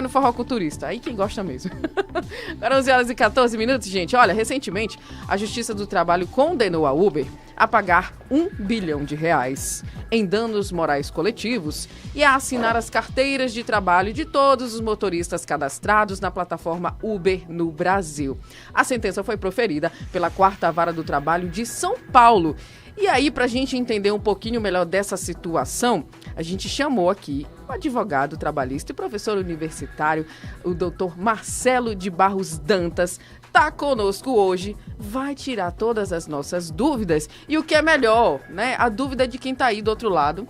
no forró culturista, aí quem gosta mesmo. Agora 11h14, gente. Olha, recentemente, a Justiça do Trabalho condenou a Uber a pagar R$1 bilhão em danos morais coletivos e a assinar as carteiras de trabalho de todos os motoristas cadastrados na plataforma Uber no Brasil. A sentença foi proferida pela 4ª Vara do Trabalho de São Paulo. E aí, para a gente entender um pouquinho melhor dessa situação, a gente chamou aqui o advogado trabalhista e professor universitário, o doutor Marcelo de Barros Dantas, está conosco hoje, vai tirar todas as nossas dúvidas e o que é melhor, né? A dúvida de quem está aí do outro lado.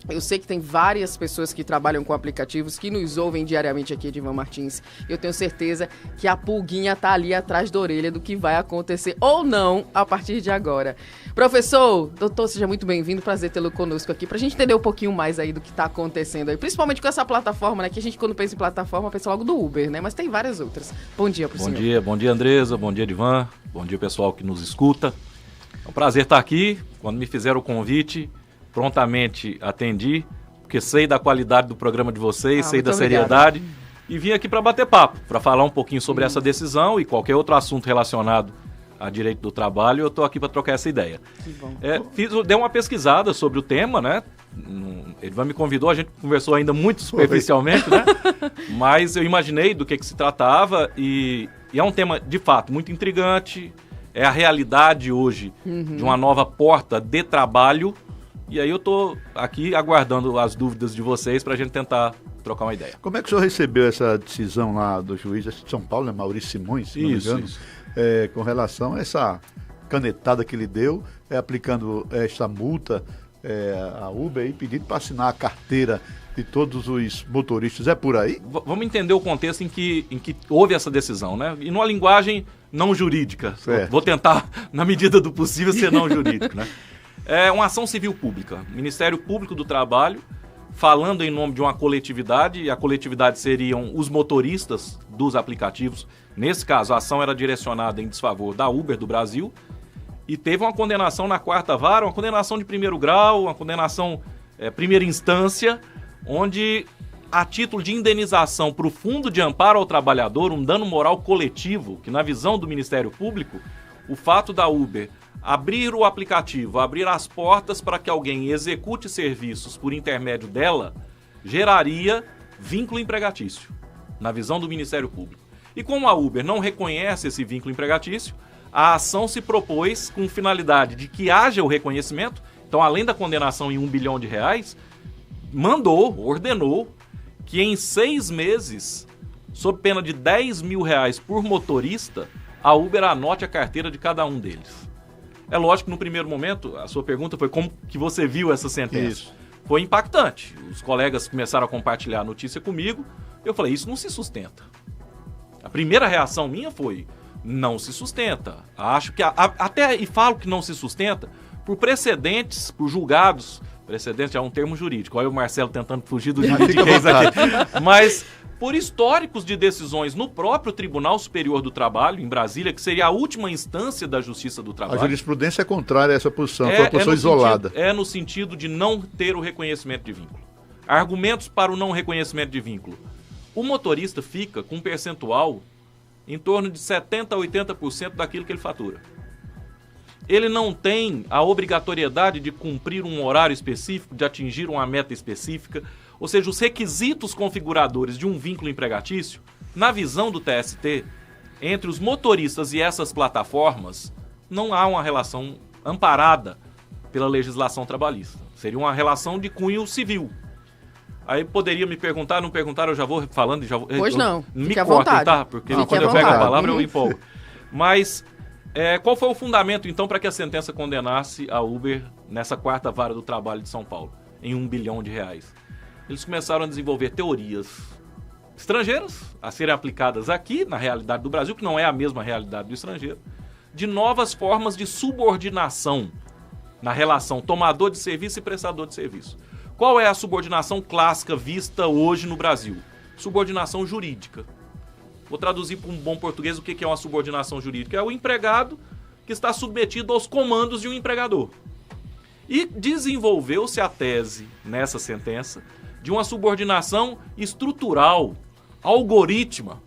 Eu sei que tem várias pessoas que trabalham com aplicativos, que nos ouvem diariamente aqui, Edivan Martins. Eu tenho certeza que a pulguinha tá ali atrás da orelha do que vai acontecer ou não a partir de agora. Professor, doutor, seja muito bem-vindo. Prazer tê-lo conosco aqui, pra gente entender um pouquinho mais aí do que tá acontecendo aí. Principalmente com essa plataforma, né? Que a gente, quando pensa em plataforma, pensa logo do Uber, né? Mas tem várias outras. Bom dia pro senhor. Bom dia, Andresa. Bom dia, Edivan. Bom dia, pessoal que nos escuta. É um prazer estar aqui. Quando me fizeram o convite, prontamente atendi, porque sei da qualidade do programa de vocês, sei da seriedade, e vim aqui para bater papo, para falar um pouquinho sobre essa decisão e qualquer outro assunto relacionado a direito do trabalho. Eu estou aqui para trocar essa ideia. Que bom. Dei uma pesquisada sobre o tema, né? Ele me convidou, a gente conversou ainda muito superficialmente, né? Mas eu imaginei do que se tratava e é um tema, de fato, muito intrigante. É a realidade hoje de uma nova porta de trabalho. E aí eu tô aqui aguardando as dúvidas de vocês para a gente tentar trocar uma ideia. Como é que o senhor recebeu essa decisão lá do juiz de São Paulo, né, Maurício Simões, se não me engano, com relação a essa canetada que ele deu, aplicando esta multa à Uber e pedindo para assinar a carteira de todos os motoristas? É por aí? Vamos entender o contexto em que houve essa decisão, né? E numa linguagem não jurídica. Certo. Vou tentar, na medida do possível, ser não jurídico, né? É uma ação civil pública, Ministério Público do Trabalho, falando em nome de uma coletividade, e a coletividade seriam os motoristas dos aplicativos. Nesse caso, a ação era direcionada em desfavor da Uber do Brasil, e teve uma condenação na 4ª Vara, uma condenação de primeiro grau, uma condenação primeira instância, onde, a título de indenização para o Fundo de Amparo ao Trabalhador, um dano moral coletivo, que na visão do Ministério Público, o fato da Uber abrir o aplicativo, abrir as portas para que alguém execute serviços por intermédio dela, geraria vínculo empregatício, na visão do Ministério Público. E como a Uber não reconhece esse vínculo empregatício, a ação se propôs com finalidade de que haja o reconhecimento. Então, além da condenação em R$1 bilhão, ordenou que em 6 meses, sob pena de R$10 mil por motorista, a Uber anote a carteira de cada um deles. É lógico que no primeiro momento, a sua pergunta foi como que você viu essa sentença. Isso. Foi impactante. Os colegas começaram a compartilhar a notícia comigo. Eu falei, isso não se sustenta. A primeira reação minha foi, não se sustenta. Acho que, e falo que não se sustenta por precedentes, por julgados. Precedente é um termo jurídico. Olha o Marcelo tentando fugir do juridiquês aqui. Mas por históricos de decisões no próprio Tribunal Superior do Trabalho, em Brasília, que seria a última instância da Justiça do Trabalho. A jurisprudência é contrária a essa posição, foi uma posição isolada. No sentido de não ter o reconhecimento de vínculo. Argumentos para o não reconhecimento de vínculo. O motorista fica com um percentual em torno de 70% a 80% daquilo que ele fatura. Ele não tem a obrigatoriedade de cumprir um horário específico, de atingir uma meta específica. Ou seja, os requisitos configuradores de um vínculo empregatício, na visão do TST, entre os motoristas e essas plataformas, não há uma relação amparada pela legislação trabalhista. Seria uma relação de cunho civil. Aí poderia me perguntar, não perguntar, eu já vou falando e já vou... Pois não, me cortem, tá? Porque quando eu pego a palavra eu empolgo. Mas qual foi o fundamento, então, para que a sentença condenasse a Uber nessa 4ª Vara do Trabalho de São Paulo, em R$1 bilhão? Eles começaram a desenvolver teorias estrangeiras a serem aplicadas aqui, na realidade do Brasil, que não é a mesma realidade do estrangeiro, de novas formas de subordinação na relação tomador de serviço e prestador de serviço. Qual é a subordinação clássica vista hoje no Brasil? Subordinação jurídica. Vou traduzir para um bom português o que é uma subordinação jurídica. É o empregado que está submetido aos comandos de um empregador. E desenvolveu-se a tese, nessa sentença, de uma subordinação estrutural algorítmica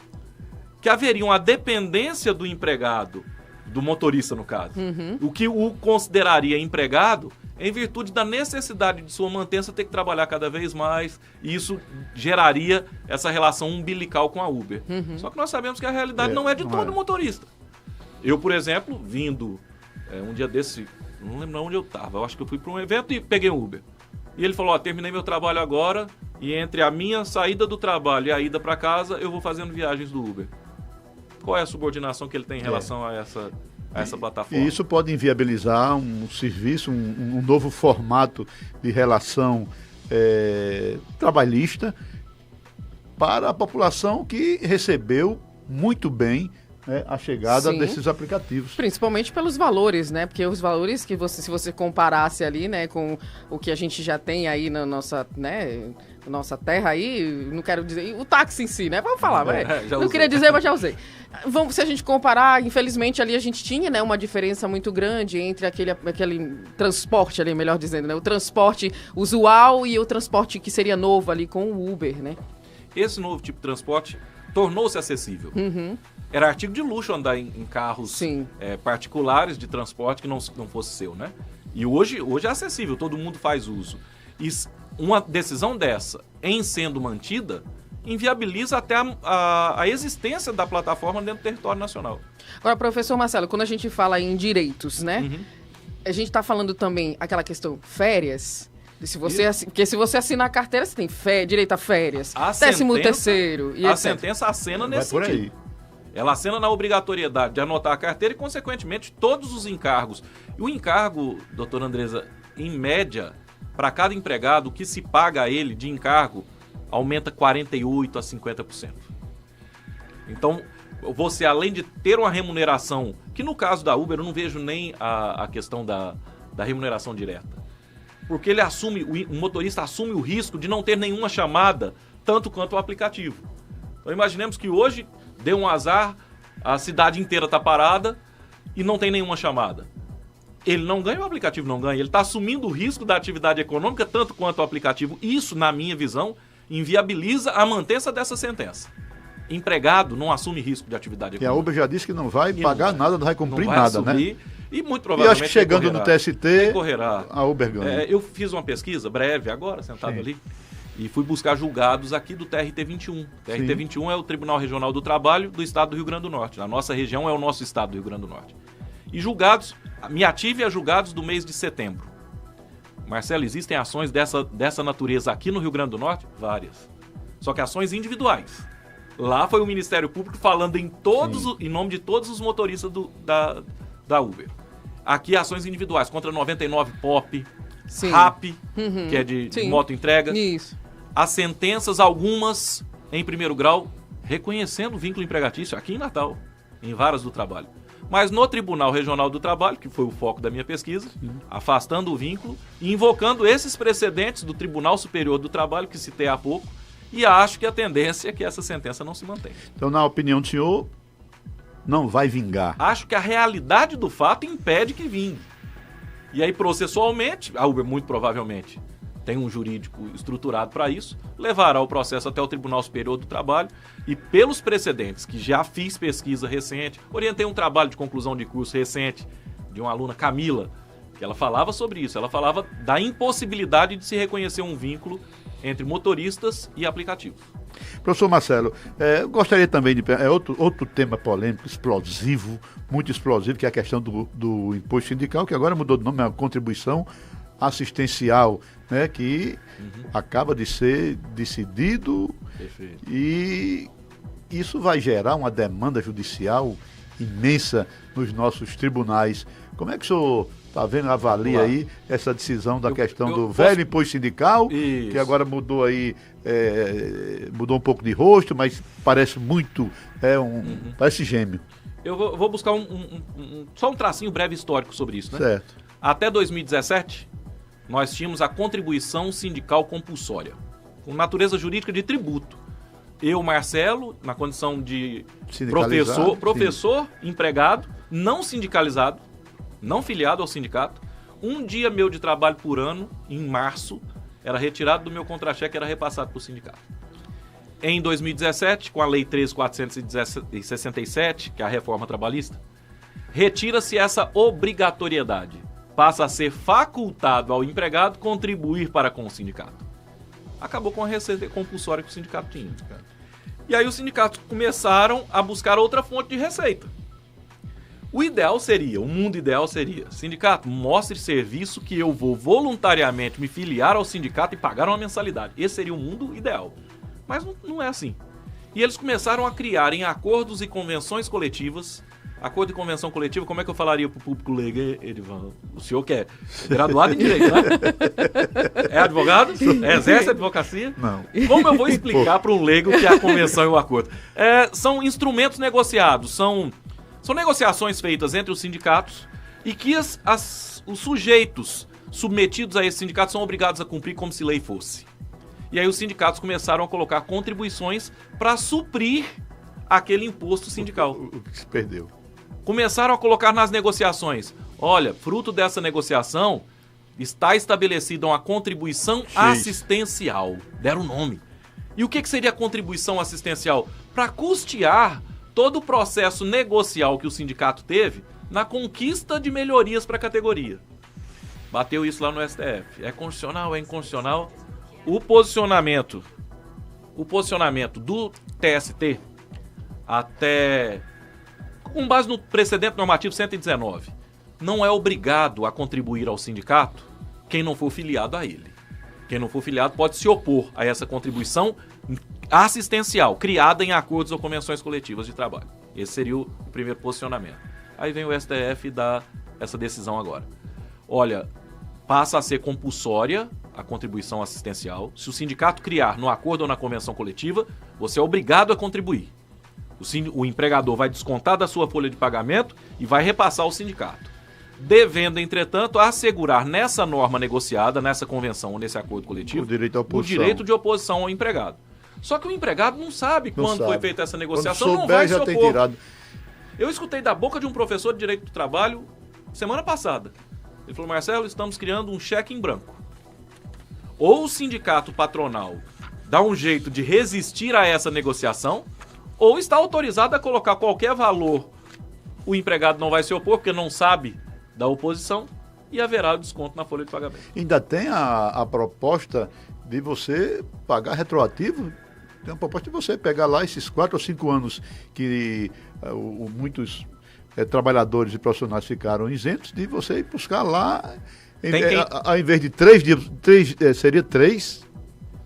que haveria uma dependência do empregado, do motorista no caso, o que o consideraria empregado em virtude da necessidade de sua mantença ter que trabalhar cada vez mais, e isso geraria essa relação umbilical com a Uber. Só que nós sabemos que a realidade não é de todo motorista. Eu, por exemplo, vindo um dia desse, não lembro onde eu estava, eu acho que eu fui para um evento e peguei um Uber. E ele falou, terminei meu trabalho agora, e entre a minha saída do trabalho e a ida para casa, eu vou fazendo viagens do Uber. Qual é a subordinação que ele tem em relação a essa plataforma? E isso pode inviabilizar um serviço, um novo formato de relação trabalhista para a população que recebeu muito bem, né, a chegada desses aplicativos. Principalmente pelos valores, né? Porque os valores que se você comparasse ali, né, com o que a gente já tem aí na nossa, né, nossa terra aí, não quero dizer, o táxi em si, né? Vamos falar, não queria dizer, mas já usei. Se a gente comparar, infelizmente ali a gente tinha, né, uma diferença muito grande entre aquele transporte ali, melhor dizendo, né? O transporte usual e o transporte que seria novo ali com o Uber, né? Esse novo tipo de transporte tornou-se acessível. Era artigo de luxo andar em carros particulares de transporte que não fosse seu, né? E hoje é acessível, todo mundo faz uso. E uma decisão dessa, em sendo mantida, inviabiliza até a existência da plataforma dentro do território nacional. Agora, professor Marcelo, quando a gente fala em direitos, né? A gente está falando também aquela questão férias. Porque se você assinar a carteira, você tem direito a férias, 13º e a etc. sentença acena nesse sentido. Aí. Ela acena na obrigatoriedade de anotar a carteira e, consequentemente, todos os encargos. E o encargo, doutora Andresa, em média, para cada empregado, o que se paga a ele de encargo aumenta 48% a 50%. Então, você, além de ter uma remuneração, que no caso da Uber eu não vejo nem a questão da remuneração direta. Porque o motorista assume o risco de não ter nenhuma chamada, tanto quanto o aplicativo. Então imaginemos que hoje deu um azar, a cidade inteira está parada e não tem nenhuma chamada. Ele não ganha, o aplicativo não ganha. Ele está assumindo o risco da atividade econômica, tanto quanto o aplicativo. Isso, na minha visão, inviabiliza a mantença dessa sentença. Empregado não assume risco de atividade econômica. E a Uber já disse que não vai pagar nada, não vai cumprir nada, né? E muito provavelmente. E acho que chegando no TST, a Uber ganha. Eu fiz uma pesquisa breve agora, sentado ali, e fui buscar julgados aqui do TRT-21. TRT-21 é o Tribunal Regional do Trabalho do Estado do Rio Grande do Norte. A nossa região é o nosso estado do Rio Grande do Norte. E julgados, me ative a julgados do mês de setembro. Marcelo, existem ações dessa natureza aqui no Rio Grande do Norte? Várias. Só que ações individuais. Lá foi o Ministério Público falando em nome de todos os motoristas da Uber. Aqui ações individuais contra 99 Pop, RAP, que é de moto entrega. Isso. As sentenças, algumas em primeiro grau, reconhecendo o vínculo empregatício aqui em Natal, em varas do trabalho. Mas no Tribunal Regional do Trabalho, que foi o foco da minha pesquisa, afastando o vínculo e invocando esses precedentes do Tribunal Superior do Trabalho, que citei há pouco, e acho que a tendência é que essa sentença não se mantenha. Então, na opinião do senhor, não vai vingar. Acho que a realidade do fato impede que vingue. E aí, processualmente, a Uber muito provavelmente tem um jurídico estruturado para isso, levará o processo até o Tribunal Superior do Trabalho e pelos precedentes, que já fiz pesquisa recente, orientei um trabalho de conclusão de curso recente de uma aluna, Camila, que ela falava sobre isso, ela falava da impossibilidade de se reconhecer um vínculo entre motoristas e aplicativos. Professor Marcelo, eu gostaria também de... outro tema polêmico, explosivo, muito explosivo, que é a questão do imposto sindical, que agora mudou de nome, é a contribuição assistencial, né, que acaba de ser decidido. Perfeito. E isso vai gerar uma demanda judicial imensa nos nossos tribunais. Como é que o senhor está vendo, avalia aí essa decisão da questão do velho imposto sindical, isso, que agora mudou aí, mudou um pouco de rosto, mas parece muito, parece gêmeo. Eu vou buscar só um tracinho breve histórico sobre isso, né? Certo. Até 2017, nós tínhamos a contribuição sindical compulsória, com natureza jurídica de tributo. Eu, Marcelo, na condição de professor empregado, não sindicalizado, não filiado ao sindicato, um dia meu de trabalho por ano, em março, era retirado do meu contra-cheque e era repassado para o sindicato. em 2017, com a Lei 13.467, que é a reforma trabalhista, retira-se essa obrigatoriedade. Passa a ser facultado ao empregado contribuir para com o sindicato. Acabou com a receita compulsória que o sindicato tinha. E aí os sindicatos começaram a buscar outra fonte de receita. O mundo ideal seria, sindicato, mostre serviço que eu vou voluntariamente me filiar ao sindicato e pagar uma mensalidade. Esse seria o mundo ideal. Mas não é assim. E eles começaram a criar em acordos e convenções coletivas. Acordo e convenção coletiva, como é que eu falaria para o público leigo, Edivan? O senhor que é graduado em Direito, né? É advogado? Exerce a advocacia? Não. Como eu vou explicar para um leigo que é a convenção e o acordo? São instrumentos negociados, são negociações feitas entre os sindicatos e que os sujeitos submetidos a esses sindicatos são obrigados a cumprir como se lei fosse. E aí os sindicatos começaram a colocar contribuições para suprir aquele imposto sindical. O que se perdeu. Começaram a colocar nas negociações. Olha, fruto dessa negociação, está estabelecida uma contribuição assistencial. Deram o nome. E o que seria a contribuição assistencial? Para custear todo o processo negocial que o sindicato teve na conquista de melhorias para a categoria. Bateu isso lá no STF. É constitucional, é inconstitucional? O posicionamento do TST, até com base no precedente normativo 119, não é obrigado a contribuir ao sindicato quem não for filiado a ele. Quem não for filiado pode se opor a essa contribuição assistencial, criada em acordos ou convenções coletivas de trabalho. Esse seria o primeiro posicionamento. Aí vem o STF e dá essa decisão agora. Olha, passa a ser compulsória a contribuição assistencial. Se o sindicato criar no acordo ou na convenção coletiva, você é obrigado a contribuir. O empregador vai descontar da sua folha de pagamento e vai repassar ao sindicato. Devendo, entretanto, assegurar nessa norma negociada, nessa convenção ou nesse acordo coletivo, o direito de oposição ao empregado. Só que o empregado não sabe quando foi feita essa negociação, não vai se opor. Eu escutei da boca de um professor de Direito do Trabalho semana passada. Ele falou, Marcelo, estamos criando um cheque em branco. Ou o sindicato patronal dá um jeito de resistir a essa negociação, ou está autorizado a colocar qualquer valor. O empregado não vai se opor, porque não sabe da oposição, e haverá o desconto na folha de pagamento. Ainda tem a proposta de você pagar retroativo. Tem uma proposta de você pegar lá esses 4 ou 5 anos que muitos trabalhadores e profissionais ficaram isentos, de você ir buscar lá, ao invés de 3 dias, seria 3.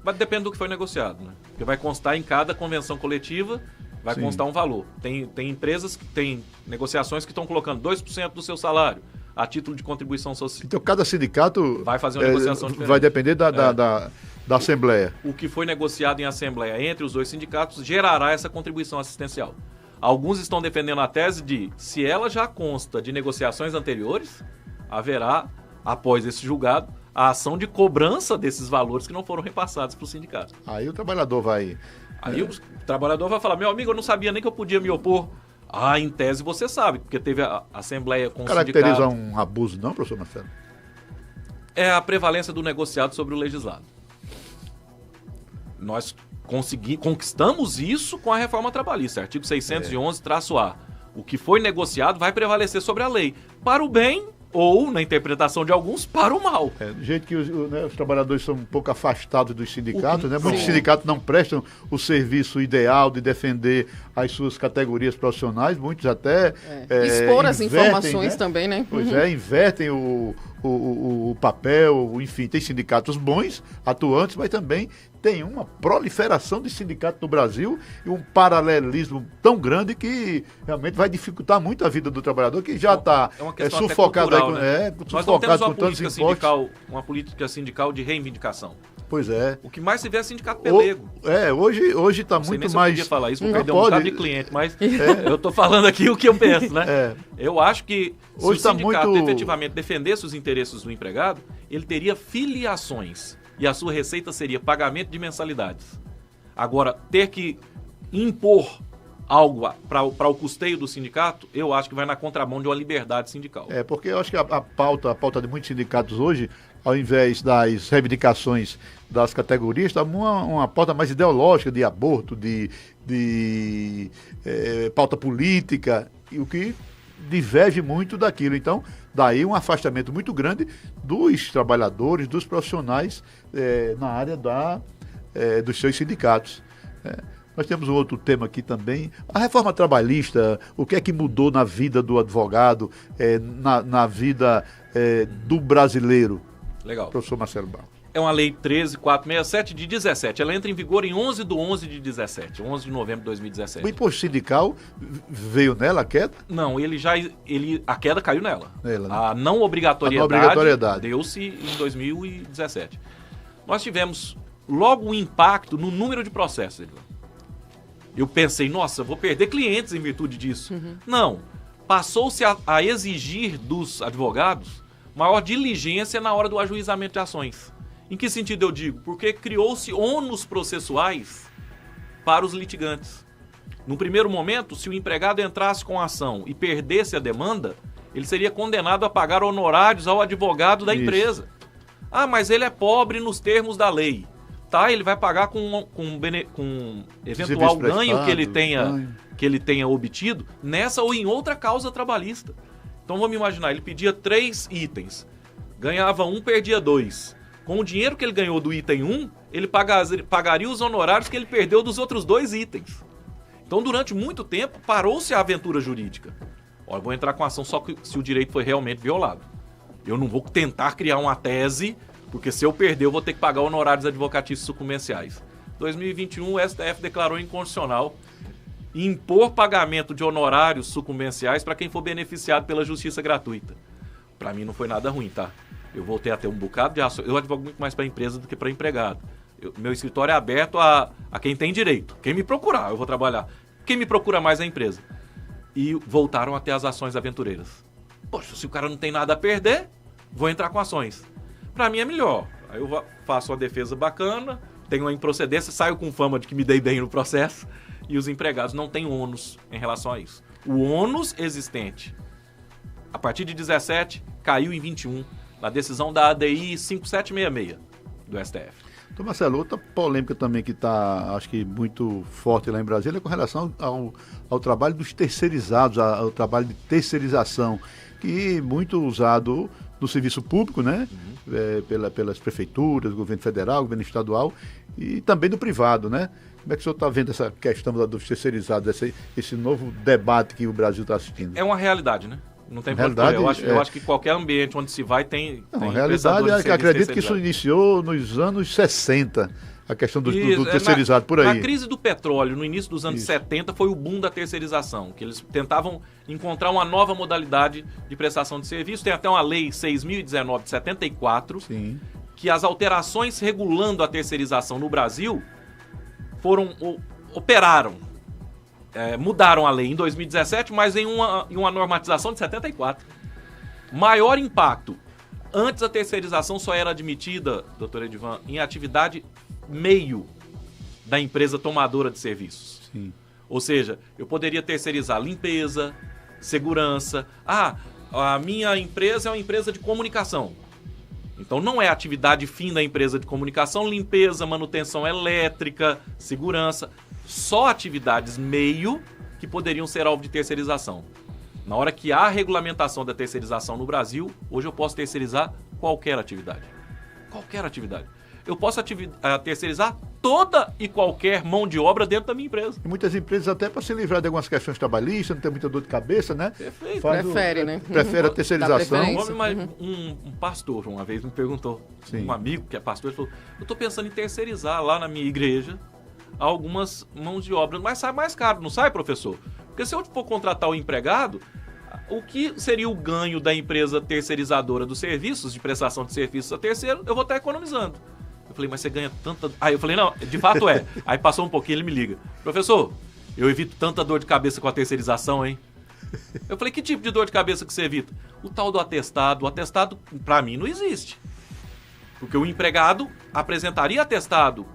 Mas depende do que foi negociado, né? Porque vai constar em cada convenção coletiva, vai constar um valor. Tem empresas que têm negociações que estão colocando 2% do seu salário a título de contribuição social. Então cada sindicato vai fazer uma negociação diferente. Vai depender da Assembleia. O que foi negociado em Assembleia entre os dois sindicatos gerará essa contribuição assistencial. Alguns estão defendendo a tese de, se ela já consta de negociações anteriores, haverá, após esse julgado, a ação de cobrança desses valores que não foram repassados para o sindicato. Aí o trabalhador vai... Aí o trabalhador vai falar, meu amigo, eu não sabia nem que eu podia me opor. Ah, em tese você sabe, porque teve a Assembleia com o sindicato. Caracteriza um abuso não, professor Marcelo? É a prevalência do negociado sobre o legislado. Nós conquistamos isso com a reforma trabalhista, artigo 611-A. O que foi negociado vai prevalecer sobre a lei, para o bem ou, na interpretação de alguns, para o mal. Do jeito que os trabalhadores são um pouco afastados dos sindicatos, né? Muitos sindicatos não prestam o serviço ideal de defender as suas categorias profissionais, muitos até... expor as informações, né? Também, né? Pois invertem o papel, enfim, tem sindicatos bons, atuantes, mas também tem uma proliferação de sindicatos no Brasil e um paralelismo tão grande que realmente vai dificultar muito a vida do trabalhador, que já está sufocado, cultural, né? Nós não temos com tantos impostos. Uma política sindical de reivindicação. Pois é. O que mais se vê é sindicato pelego. Hoje está muito mais... Eu podia falar isso, porque deu um bocado de cliente, mas eu estou falando aqui o que eu penso, né? Eu acho que se hoje o sindicato efetivamente defendesse os interesses do empregado, ele teria filiações e a sua receita seria pagamento de mensalidades. Agora, ter que impor algo para o custeio do sindicato, eu acho que vai na contramão de uma liberdade sindical. Porque eu acho que a pauta de muitos sindicatos hoje, ao invés das reivindicações das categorias, está uma pauta mais ideológica de aborto, de pauta política, e o que diverge muito daquilo. Então, daí um afastamento muito grande dos trabalhadores, dos profissionais na área dos seus sindicatos. Nós temos um outro tema aqui também, a reforma trabalhista, o que é que mudou na vida do advogado, na vida do brasileiro? Legal. Professor Marcelo Barros. É uma lei 13.467 de 17. Ela entra em vigor em 11 de 11 de 17, 11 de novembro de 2017. O imposto sindical veio nela a queda? Não, a queda caiu nela. Né? A não obrigatoriedade deu-se em 2017. Nós tivemos logo um impacto no número de processos, Edvan. Eu pensei, nossa, vou perder clientes em virtude disso. Uhum. Não. Passou-se a exigir dos advogados maior diligência na hora do ajuizamento de ações. Em que sentido eu digo? Porque criou-se ônus processuais para os litigantes. No primeiro momento, se o empregado entrasse com a ação e perdesse a demanda, ele seria condenado a pagar honorários ao advogado da empresa. Ah, mas ele é pobre nos termos da lei. Tá, ele vai pagar com eventual ganho que ele tenha obtido nessa ou em outra causa trabalhista. Então vamos imaginar, ele pedia 3 itens, ganhava 1, perdia 2. Com o dinheiro que ele ganhou do item 1, ele pagaria os honorários que ele perdeu dos outros 2 itens. Então durante muito tempo parou-se a aventura jurídica. Olha, eu vou entrar com ação só se o direito foi realmente violado. Eu não vou tentar criar uma tese, porque se eu perder eu vou ter que pagar honorários advocatícios sucumbenciais. Em 2021 o STF declarou inconstitucional impor pagamento de honorários sucumbenciais para quem for beneficiado pela justiça gratuita. Para mim não foi nada ruim, tá? Eu voltei a ter um bocado de ações. Eu advogo muito mais para empresa do que para empregado. Meu escritório é aberto a quem tem direito. Quem me procurar, eu vou trabalhar. Quem me procura mais é a empresa. E voltaram a ter as ações aventureiras. Poxa, se o cara não tem nada a perder, vou entrar com ações. Para mim é melhor. Aí eu faço uma defesa bacana, tenho uma improcedência, saio com fama de que me dei bem no processo e os empregados não têm ônus em relação a isso. O ônus existente, a partir de 17, caiu em 21, na decisão da ADI 5766 do STF. Então, Marcelo, outra polêmica também que está, acho que muito forte lá em Brasília é com relação ao trabalho dos terceirizados, ao trabalho de terceirização, que muito usado no serviço público, né? Pelas prefeituras, governo federal, governo estadual e também do privado, né? Como é que o senhor está vendo essa questão dos terceirizados, esse novo debate que o Brasil está assistindo? É uma realidade, né? Não tem realidade. Eu acho que qualquer ambiente onde se vai tem realidade é que acredito que isso iniciou nos anos 60, a questão do terceirizado por aí. Na crise do petróleo, no início dos anos 70, foi o boom da terceirização, que eles tentavam encontrar uma nova modalidade de prestação de serviço. Tem até uma lei 6.019 de 74, Sim. que as alterações regulando a terceirização no Brasil mudaram a lei em 2017, mas em uma normatização de 74. Maior impacto. Antes a terceirização só era admitida, doutor Edvan, em atividade meio da empresa tomadora de serviços. Sim. Ou seja, eu poderia terceirizar limpeza, segurança. A minha empresa é uma empresa de comunicação. Então não é atividade fim da empresa de comunicação, limpeza, manutenção elétrica, segurança. Só atividades meio que poderiam ser alvo de terceirização. Na hora que há a regulamentação da terceirização no Brasil, hoje eu posso terceirizar qualquer atividade. Qualquer atividade. Eu posso terceirizar toda e qualquer mão de obra dentro da minha empresa. E muitas empresas, até para se livrar de algumas questões trabalhistas, não ter muita dor de cabeça, né? Perfeito. Prefere a terceirização. Um pastor uma vez me perguntou, Sim. um amigo que é pastor, ele falou, eu estou pensando em terceirizar lá na minha igreja algumas mãos de obra, mas sai mais caro, não sai, professor? Porque se eu for contratar o empregado, o que seria o ganho da empresa terceirizadora dos serviços, de prestação de serviços a terceiro, eu vou estar economizando. Eu falei, mas você ganha tanta... Aí eu falei, não, de fato é. Aí passou um pouquinho, ele me liga. Professor, eu evito tanta dor de cabeça com a terceirização, hein? Eu falei, que tipo de dor de cabeça que você evita? O tal do atestado. O atestado, pra mim, não existe. Porque o empregado apresentaria atestado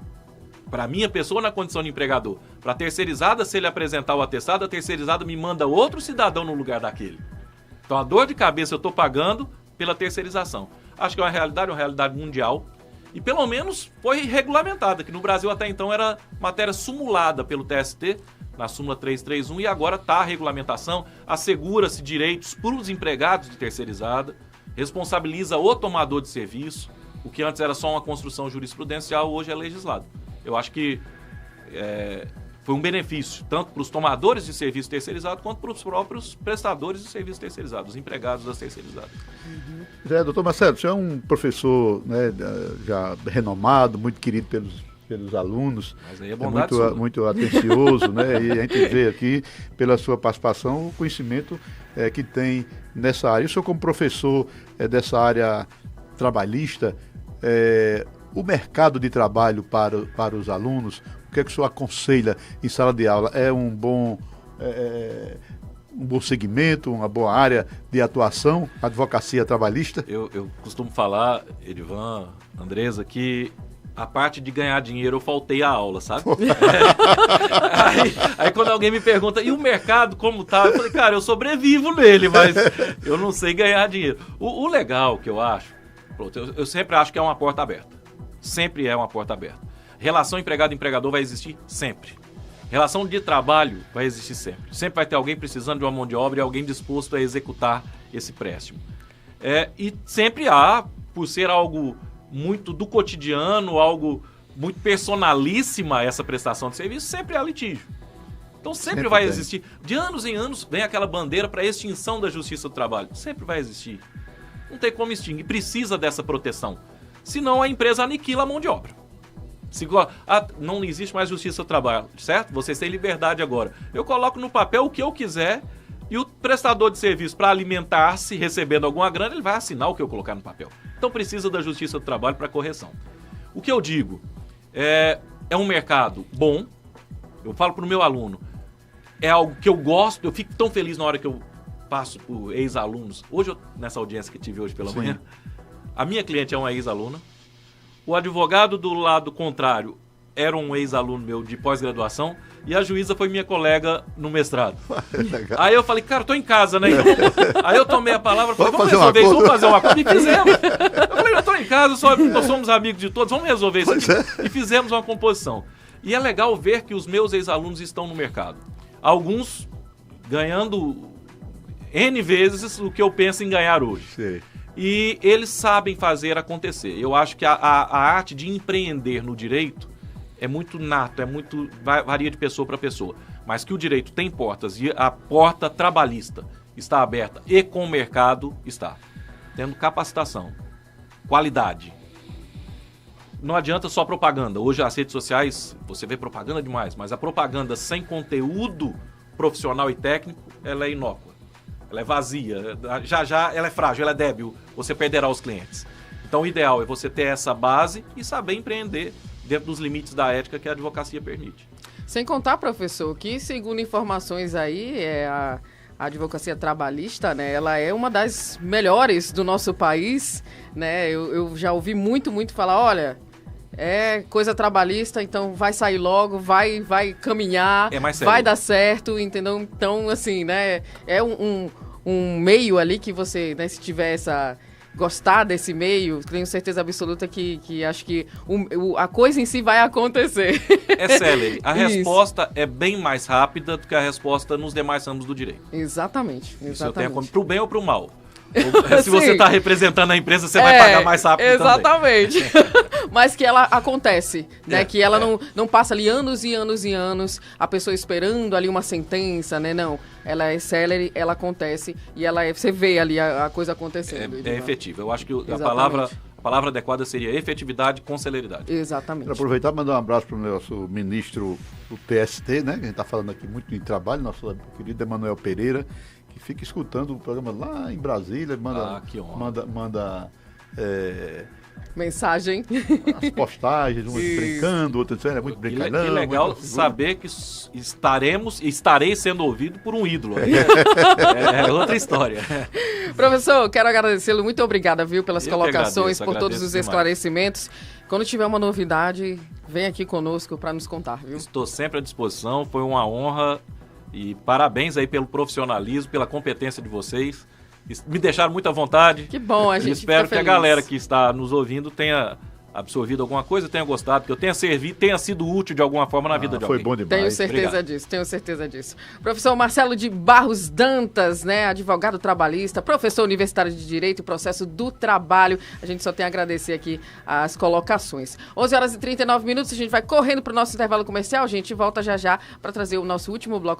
para a minha pessoa na condição de empregador. Para a terceirizada, se ele apresentar o atestado, a terceirizada me manda outro cidadão no lugar daquele. Então a dor de cabeça eu estou pagando pela terceirização. Acho que é uma realidade mundial. E pelo menos foi regulamentada, que no Brasil até então era matéria sumulada pelo TST, na súmula 331, e agora está a regulamentação, assegura-se direitos para os empregados de terceirizada, responsabiliza o tomador de serviço, o que antes era só uma construção jurisprudencial, hoje é legislado. Eu acho que foi um benefício, tanto para os tomadores de serviço terceirizado, quanto para os próprios prestadores de serviço terceirizado, os empregados das terceirizadas. Doutor Marcelo, você é um professor, né, já renomado, muito querido pelos alunos, mas aí é muito atencioso, né? E a gente vê aqui, pela sua participação, o conhecimento que tem nessa área. E o senhor, como professor dessa área trabalhista, o mercado de trabalho para os alunos, o que é que o senhor aconselha em sala de aula? É um bom segmento, uma boa área de atuação, advocacia trabalhista? Eu costumo falar, Edivan, Andresa, que a parte de ganhar dinheiro eu faltei a aula, sabe? Aí quando alguém me pergunta, e o mercado como tá? Eu falei, cara, eu sobrevivo nele, mas eu não sei ganhar dinheiro. O legal que eu acho, eu sempre acho que é uma porta aberta. Sempre é uma porta aberta. Relação empregado-empregador vai existir sempre. Relação de trabalho vai existir sempre. Sempre vai ter alguém precisando de uma mão de obra e alguém disposto a executar esse empréstimo. E sempre há, por ser algo muito do cotidiano, algo muito personalíssima essa prestação de serviço, sempre há litígio. Então sempre vai existir. De anos em anos vem aquela bandeira para a extinção da justiça do trabalho. Sempre vai existir. Não tem como extinguir. Precisa dessa proteção. Senão a empresa aniquila a mão de obra. Não existe mais justiça do trabalho, certo? Vocês têm liberdade agora. Eu coloco no papel o que eu quiser e o prestador de serviço, para alimentar-se, recebendo alguma grana, ele vai assinar o que eu colocar no papel. Então precisa da justiça do trabalho para correção. O que eu digo é um mercado bom. Eu falo para o meu aluno, é algo que eu gosto, eu fico tão feliz na hora que eu passo por ex-alunos. Hoje, nessa audiência que tive hoje pela manhã, a minha cliente é uma ex-aluna. O advogado do lado contrário era um ex-aluno meu de pós-graduação e a juíza foi minha colega no mestrado. Aí eu falei, cara, tô em casa, né? Aí eu tomei a palavra e falei, vamos resolver isso, vamos fazer uma coisa. E fizemos. Eu falei, eu tô em casa, nós somos amigos de todos, vamos resolver isso aqui. E fizemos uma composição. E é legal ver que os meus ex-alunos estão no mercado. Alguns ganhando N vezes o que eu penso em ganhar hoje. Sim. E eles sabem fazer acontecer. Eu acho que a arte de empreender no direito é muito nato, varia de pessoa para pessoa. Mas que o direito tem portas e a porta trabalhista está aberta e com o mercado está. Tendo capacitação, qualidade. Não adianta só propaganda. Hoje as redes sociais, você vê propaganda demais, mas a propaganda sem conteúdo profissional e técnico, ela é inócua. Ela é vazia, já ela é frágil, ela é débil, você perderá os clientes. Então o ideal é você ter essa base e saber empreender dentro dos limites da ética que a advocacia permite. Sem contar, professor, que segundo informações aí, a advocacia trabalhista, né, ela é uma das melhores do nosso país, né? Eu já ouvi muito falar, olha, é coisa trabalhista, então vai sair logo, vai caminhar, vai dar certo, entendeu? Então, assim, né, é um meio ali que você, né, se tiver gostar desse meio, tenho certeza absoluta que acho que a coisa em si vai acontecer. É célere. A resposta é bem mais rápida do que a resposta nos demais ramos do direito. Exatamente. Isso eu tenho pro bem ou pro mal. Se você está representando a empresa, você vai pagar mais rápido exatamente. Também. Mas que ela acontece, né? Que ela não passa ali anos e anos e anos, a pessoa esperando ali uma sentença, né? Não, ela é célere, ela acontece e você vê ali a coisa acontecendo. É efetiva. Eu acho que a palavra adequada seria efetividade com celeridade. Exatamente. Quero aproveitar e mandar um abraço para o nosso ministro do TST, né? Que a gente está falando aqui muito em trabalho, nosso querido Emanuel Pereira, que fica escutando o programa lá em Brasília, manda mensagem, as postagens, uns brincando, outros dizendo, é muito brincalhão. Que legal saber que estarei sendo ouvido por um ídolo. É outra história. Professor, quero agradecê-lo, muito obrigada, viu, pelas colocações, por todos os esclarecimentos. Quando tiver uma novidade, vem aqui conosco para nos contar, viu? Estou sempre à disposição, foi uma honra e parabéns aí pelo profissionalismo, pela competência de vocês. Me deixaram muito à vontade. Que bom, a gente espero fica que a feliz. galera que está nos ouvindo tenha absorvido alguma coisa, tenha gostado, que eu tenha servido, tenha sido útil de alguma forma na vida de alguém. Foi bom demais. Tenho certeza disso. Professor Marcelo de Barros Dantas, né, advogado trabalhista, professor universitário de Direito e Processo do Trabalho. A gente só tem a agradecer aqui as colocações. 11h39, a gente vai correndo para o nosso intervalo comercial, a gente volta já para trazer o nosso último bloco